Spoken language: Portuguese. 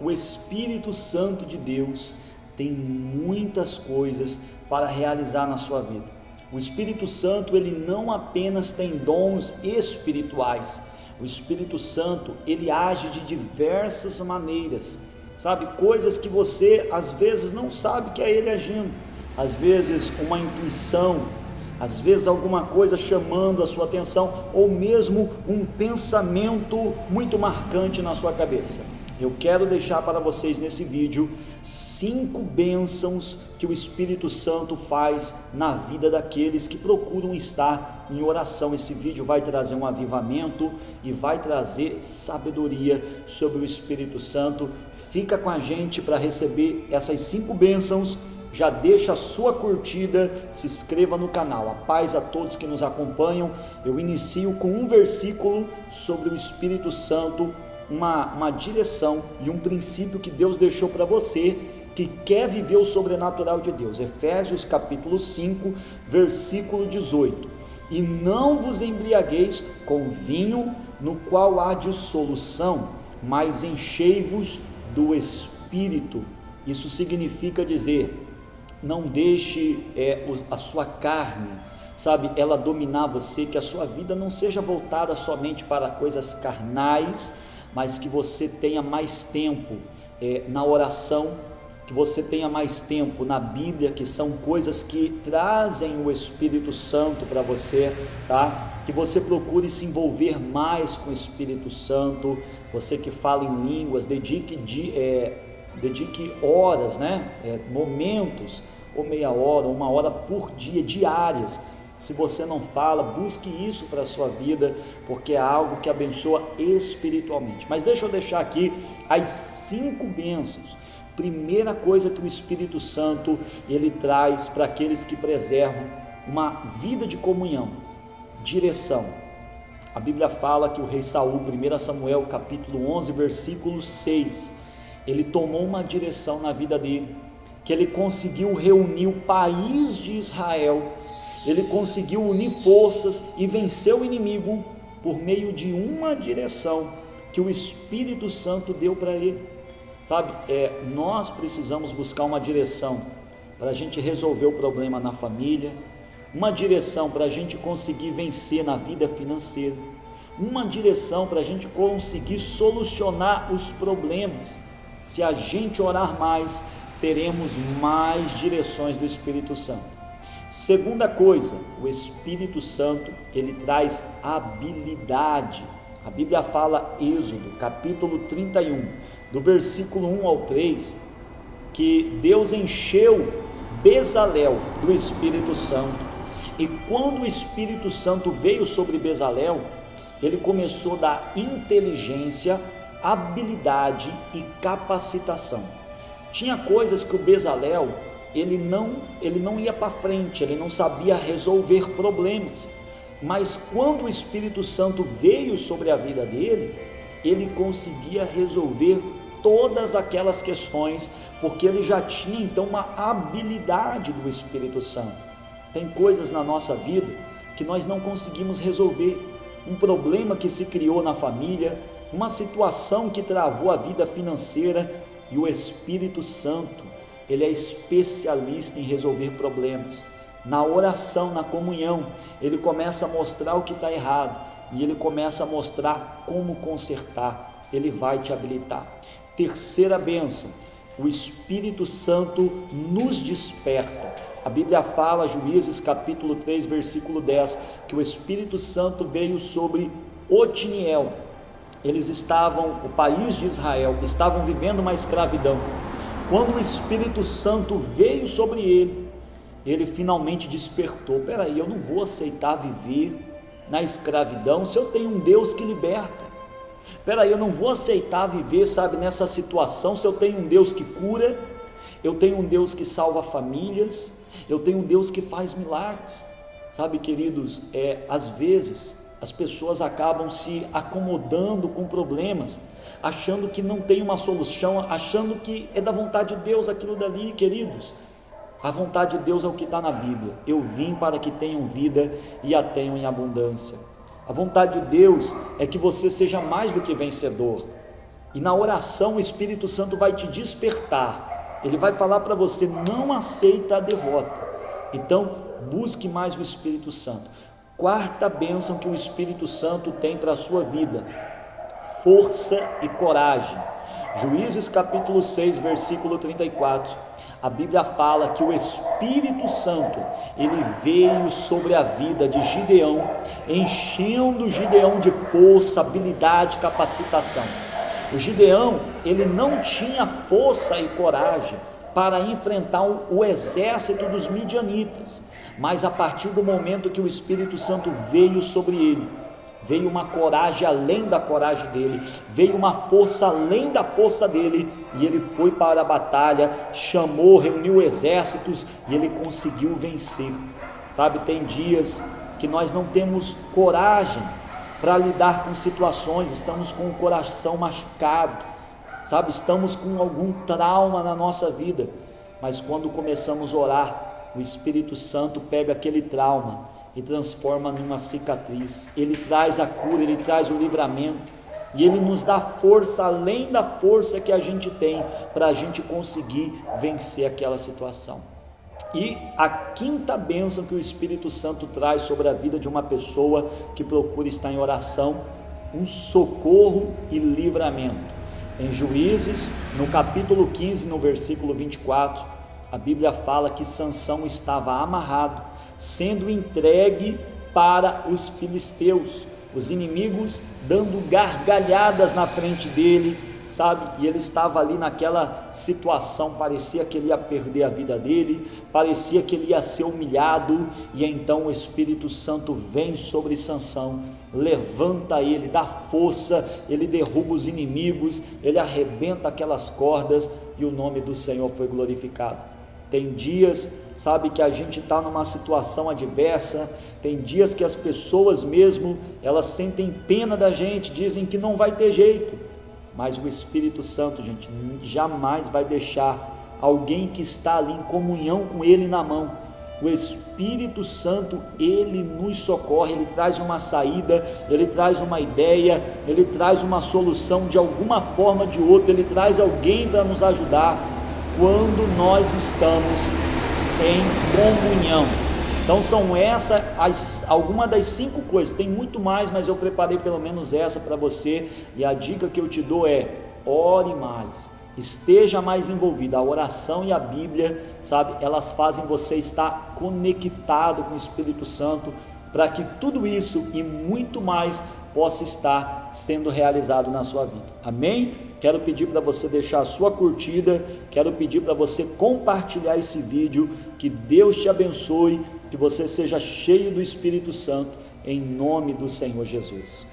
o Espírito Santo de Deus tem muitas coisas para realizar na sua vida. O Espírito Santo, ele não apenas tem dons espirituais, o Espírito Santo, ele age de diversas maneiras, sabe, coisas que você às vezes não sabe que é ele agindo, às vezes uma intuição, às vezes alguma coisa chamando a sua atenção, ou mesmo um pensamento muito marcante na sua cabeça. Eu quero deixar para vocês nesse vídeo 5 bênçãos que o Espírito Santo faz na vida daqueles que procuram estar em oração. Esse vídeo vai trazer um avivamento e vai trazer sabedoria sobre o Espírito Santo. Fica com a gente para receber essas 5 bênçãos. Já deixa a sua curtida, se inscreva no canal. A paz a todos que nos acompanham. Eu inicio com um versículo sobre o Espírito Santo, uma direção e um princípio que Deus deixou para você que quer viver o sobrenatural de Deus. Efésios capítulo 5, versículo 18. E não vos embriagueis com vinho, no qual há dissolução, mas enchei-vos do Espírito. Isso significa dizer, não deixe a sua carne, sabe, ela dominar você, que a sua vida não seja voltada somente para coisas carnais, mas que você tenha mais tempo na oração, que você tenha mais tempo na Bíblia, que são coisas que trazem o Espírito Santo para você, tá? Que você procure se envolver mais com o Espírito Santo. Você que fala em línguas, dedique horas, momentos, ou meia hora, 1 hora por dia, diárias. Se você não fala, busque isso para a sua vida, porque é algo que abençoa espiritualmente. Mas deixa eu deixar aqui as 5 bênçãos. Primeira coisa que o Espírito Santo, ele traz para aqueles que preservam uma vida de comunhão, direção. A Bíblia fala que o rei Saul, 1 Samuel capítulo 11, versículo 6, ele tomou uma direção na vida dele, que ele conseguiu reunir o país de Israel, ele conseguiu unir forças e vencer o inimigo por meio de uma direção que o Espírito Santo deu para ele. Sabe, nós precisamos buscar uma direção para a gente resolver o problema na família, uma direção para a gente conseguir vencer na vida financeira, uma direção para a gente conseguir solucionar os problemas. Se a gente orar mais, teremos mais direções do Espírito Santo. Segunda coisa, o Espírito Santo, ele traz habilidade. A Bíblia fala, Êxodo, capítulo 31, do versículo 1 ao 3, que Deus encheu Bezalel do Espírito Santo, e quando o Espírito Santo veio sobre Bezalel, ele começou a dar inteligência, habilidade e capacitação. Tinha coisas que o Bezalel, ele não ia para frente, ele não sabia resolver problemas, mas quando o Espírito Santo veio sobre a vida dele, ele conseguia resolver todas aquelas questões, porque ele já tinha então uma habilidade do Espírito Santo. Tem coisas na nossa vida que nós não conseguimos resolver, um problema que se criou na família, uma situação que travou a vida financeira, e o Espírito Santo, ele é especialista em resolver problemas. Na oração, na comunhão, ele começa a mostrar o que está errado, e ele começa a mostrar como consertar, ele vai te habilitar. Terceira bênção, o Espírito Santo nos desperta. A Bíblia fala, Juízes capítulo 3, versículo 10, que o Espírito Santo veio sobre Otiniel. O país de Israel, estavam vivendo uma escravidão. Quando o Espírito Santo veio sobre ele finalmente despertou. Peraí, eu não vou aceitar viver na escravidão se eu tenho um Deus que liberta. Peraí, eu não vou aceitar viver, nessa situação se eu tenho um Deus que cura, eu tenho um Deus que salva famílias, eu tenho um Deus que faz milagres. Sabe, queridos, às vezes as pessoas acabam se acomodando com problemas, achando que não tem uma solução, achando que é da vontade de Deus aquilo dali. Queridos, a vontade de Deus é o que está na Bíblia: eu vim para que tenham vida e a tenham em abundância. A vontade de Deus é que você seja mais do que vencedor. E na oração o Espírito Santo vai te despertar. Ele vai falar para você: não aceita a derrota. Então, busque mais o Espírito Santo. Quarta bênção que o Espírito Santo tem para a sua vida: força e coragem. Juízes capítulo 6, versículo 34, a Bíblia fala que o Espírito Santo, ele veio sobre a vida de Gideão, enchendo Gideão de força, habilidade, capacitação. O Gideão, ele não tinha força e coragem para enfrentar o exército dos midianitas, mas a partir do momento que o Espírito Santo veio sobre ele, veio uma coragem além da coragem dele, veio uma força além da força dele, e ele foi para a batalha, chamou, reuniu exércitos, e ele conseguiu vencer. Sabe, tem dias que nós não temos coragem para lidar com situações, estamos com o coração machucado, sabe, estamos com algum trauma na nossa vida, mas quando começamos a orar, o Espírito Santo pega aquele trauma e transforma numa cicatriz. Ele traz a cura, ele traz o livramento, e ele nos dá força além da força que a gente tem para a gente conseguir vencer aquela situação. E a quinta bênção que o Espírito Santo traz sobre a vida de uma pessoa que procura estar em oração: um socorro e livramento. Em Juízes, no capítulo 15, no versículo 24, a Bíblia fala que Sansão estava amarrado, sendo entregue para os filisteus, os inimigos dando gargalhadas na frente dele, sabe, e ele estava ali naquela situação, parecia que ele ia perder a vida dele, parecia que ele ia ser humilhado, e então o Espírito Santo vem sobre Sansão, levanta ele, dá força, ele derruba os inimigos, ele arrebenta aquelas cordas, e o nome do Senhor foi glorificado. Tem dias, sabe, que a gente está numa situação adversa, tem dias que as pessoas mesmo, elas sentem pena da gente, dizem que não vai ter jeito, mas o Espírito Santo, gente, jamais vai deixar alguém que está ali em comunhão com Ele na mão. O Espírito Santo, Ele nos socorre, Ele traz uma saída, Ele traz uma ideia, Ele traz uma solução de alguma forma ou de outra, Ele traz alguém para nos ajudar, quando nós estamos em comunhão. Então são essas algumas das 5 coisas, tem muito mais, mas eu preparei pelo menos essa para você, e a dica que eu te dou é: ore mais, esteja mais envolvido. A oração e a Bíblia, sabe, elas fazem você estar conectado com o Espírito Santo, para que tudo isso e muito mais possa estar sendo realizado na sua vida. Amém? Quero pedir para você deixar a sua curtida, quero pedir para você compartilhar esse vídeo. Que Deus te abençoe, que você seja cheio do Espírito Santo, em nome do Senhor Jesus.